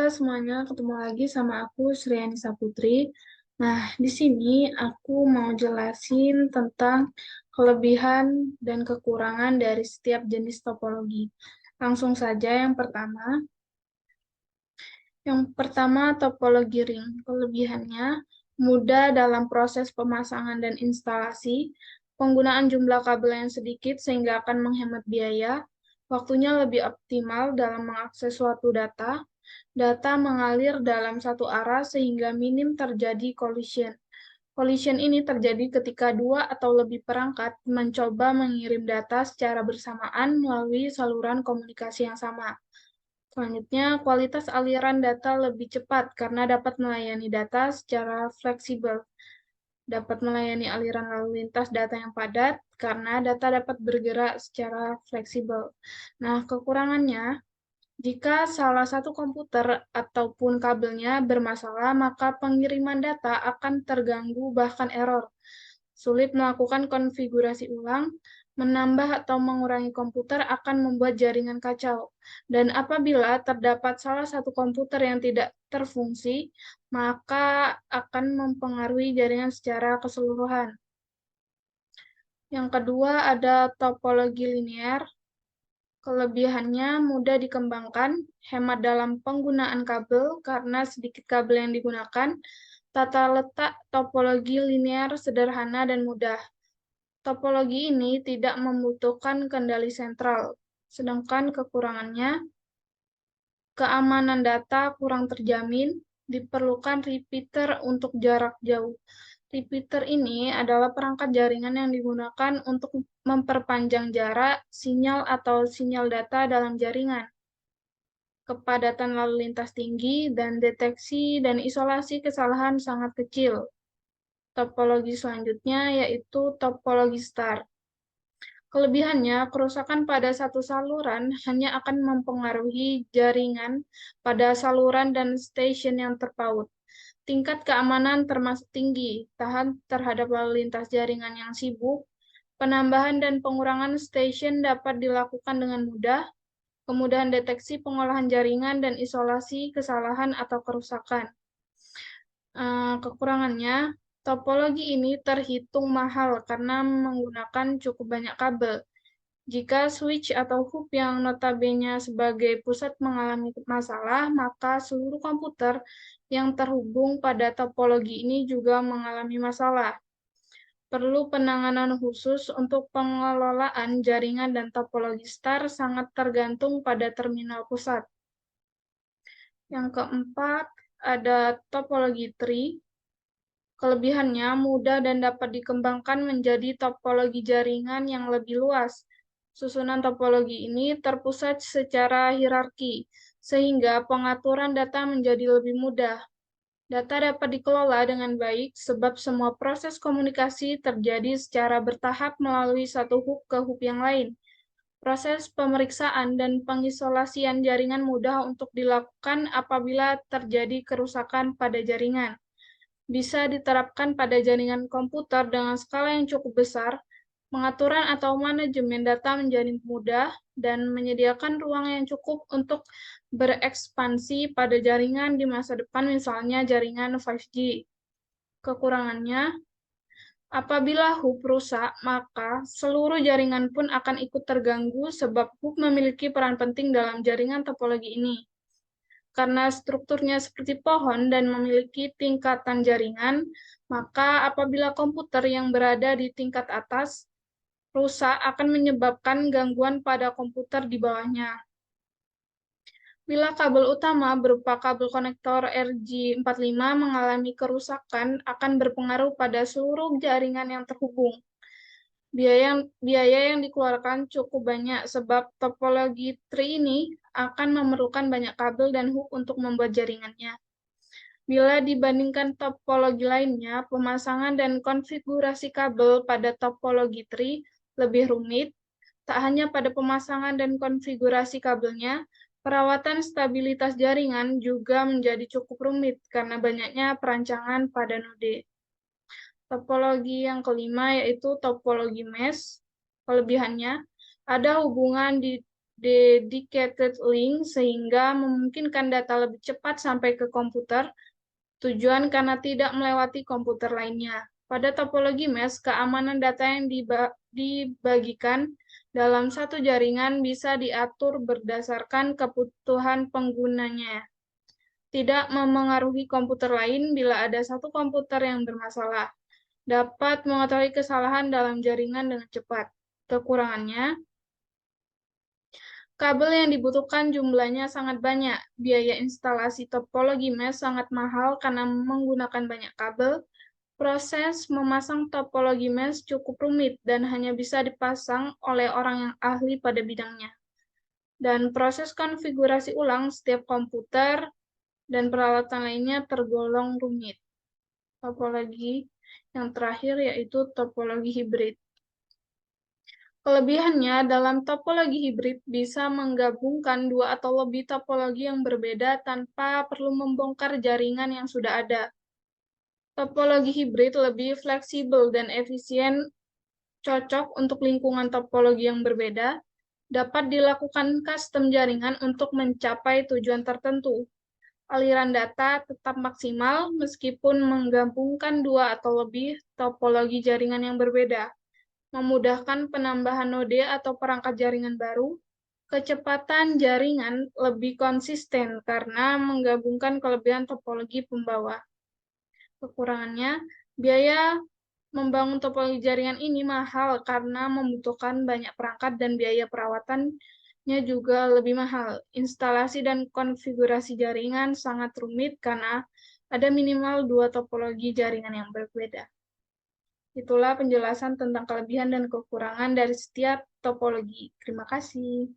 semuanya, ketemu lagi sama aku Sriani Saputri. Nah, di sini aku mau jelasin tentang kelebihan dan kekurangan dari setiap jenis topologi. Langsung saja yang pertama topologi ring. Kelebihannya mudah dalam proses pemasangan dan instalasi, penggunaan jumlah kabel yang sedikit sehingga akan menghemat biaya, waktunya lebih optimal dalam mengakses suatu data, data mengalir dalam satu arah sehingga minim terjadi collision. Collision ini terjadi ketika dua atau lebih perangkat mencoba mengirim data secara bersamaan melalui saluran komunikasi yang sama. Selanjutnya, kualitas aliran data lebih cepat karena dapat melayani data secara fleksibel, dapat melayani aliran lalu lintas data yang padat karena data dapat bergerak secara fleksibel. Nah, kekurangannya, jika salah satu komputer ataupun kabelnya bermasalah, maka pengiriman data akan terganggu bahkan error. Sulit melakukan konfigurasi ulang, menambah atau mengurangi komputer akan membuat jaringan kacau. Dan apabila terdapat salah satu komputer yang tidak terfungsi, maka akan mempengaruhi jaringan secara keseluruhan. Yang kedua ada topologi linear. Kelebihannya mudah dikembangkan, hemat dalam penggunaan kabel karena sedikit kabel yang digunakan, tata letak topologi linear sederhana dan mudah. Topologi ini tidak membutuhkan kendali sentral, sedangkan kekurangannya, keamanan data kurang terjamin, diperlukan repeater untuk jarak jauh. Repeater ini adalah perangkat jaringan yang digunakan untuk memperpanjang jarak sinyal atau sinyal data dalam jaringan. Kepadatan lalu lintas tinggi dan deteksi dan isolasi kesalahan sangat kecil. Topologi selanjutnya yaitu topologi star. Kelebihannya, kerusakan pada satu saluran hanya akan mempengaruhi jaringan pada saluran dan stasiun yang terpaut. Tingkat keamanan termasuk tinggi, tahan terhadap lalu lintas jaringan yang sibuk, penambahan dan pengurangan stasiun dapat dilakukan dengan mudah, kemudahan deteksi pengolahan jaringan dan isolasi kesalahan atau kerusakan. Kekurangannya, topologi ini terhitung mahal karena menggunakan cukup banyak kabel. Jika switch atau hub yang notabene sebagai pusat mengalami masalah, maka seluruh komputer yang terhubung pada topologi ini juga mengalami masalah. Perlu penanganan khusus untuk pengelolaan jaringan dan topologi star sangat tergantung pada terminal pusat. Yang keempat, ada topologi tree. Kelebihannya mudah dan dapat dikembangkan menjadi topologi jaringan yang lebih luas. Susunan topologi ini terpusat secara hierarki, sehingga pengaturan data menjadi lebih mudah. Data dapat dikelola dengan baik sebab semua proses komunikasi terjadi secara bertahap melalui satu hub ke hub yang lain. Proses pemeriksaan dan pengisolasian jaringan mudah untuk dilakukan apabila terjadi kerusakan pada jaringan. Bisa diterapkan pada jaringan komputer dengan skala yang cukup besar, pengaturan atau manajemen data menjadi mudah, dan menyediakan ruang yang cukup untuk berekspansi pada jaringan di masa depan, misalnya jaringan 5G. Kekurangannya, apabila hub rusak, maka seluruh jaringan pun akan ikut terganggu sebab hub memiliki peran penting dalam jaringan topologi ini. Karena strukturnya seperti pohon dan memiliki tingkatan jaringan, maka apabila komputer yang berada di tingkat atas rusak akan menyebabkan gangguan pada komputer di bawahnya. Bila kabel utama berupa kabel konektor RJ45 mengalami kerusakan, akan berpengaruh pada seluruh jaringan yang terhubung. Biaya yang dikeluarkan cukup banyak sebab topologi tree ini akan memerlukan banyak kabel dan hub untuk membuat jaringannya. Bila dibandingkan topologi lainnya, pemasangan dan konfigurasi kabel pada topologi tree lebih rumit, tak hanya pada pemasangan dan konfigurasi kabelnya, perawatan stabilitas jaringan juga menjadi cukup rumit karena banyaknya perancangan pada node. Topologi yang kelima yaitu topologi mesh. Kelebihannya, ada hubungan di dedicated link sehingga memungkinkan data lebih cepat sampai ke komputer. Tujuan karena tidak melewati komputer lainnya. Pada topologi mesh, keamanan data yang dibagikan dalam satu jaringan bisa diatur berdasarkan kebutuhan penggunanya. Tidak memengaruhi komputer lain bila ada satu komputer yang bermasalah. Dapat mengetahui kesalahan dalam jaringan dengan cepat. Kekurangannya, kabel yang dibutuhkan jumlahnya sangat banyak. Biaya instalasi topologi mesh sangat mahal karena menggunakan banyak kabel. Proses memasang topologi mesh cukup rumit dan hanya bisa dipasang oleh orang yang ahli pada bidangnya. Dan proses konfigurasi ulang setiap komputer dan peralatan lainnya tergolong rumit. Topologi yang terakhir yaitu topologi hibrid. Kelebihannya, dalam topologi hibrid bisa menggabungkan dua atau lebih topologi yang berbeda tanpa perlu membongkar jaringan yang sudah ada. Topologi hibrid lebih fleksibel dan efisien, cocok untuk lingkungan topologi yang berbeda, dapat dilakukan custom jaringan untuk mencapai tujuan tertentu. Aliran data tetap maksimal meskipun menggabungkan dua atau lebih topologi jaringan yang berbeda. Memudahkan penambahan node atau perangkat jaringan baru, kecepatan jaringan lebih konsisten karena menggabungkan kelebihan topologi pembawa. Kekurangannya, biaya membangun topologi jaringan ini mahal karena membutuhkan banyak perangkat dan biaya perawatannya juga lebih mahal. Instalasi dan konfigurasi jaringan sangat rumit karena ada minimal dua topologi jaringan yang berbeda. Itulah penjelasan tentang kelebihan dan kekurangan dari setiap topologi. Terima kasih.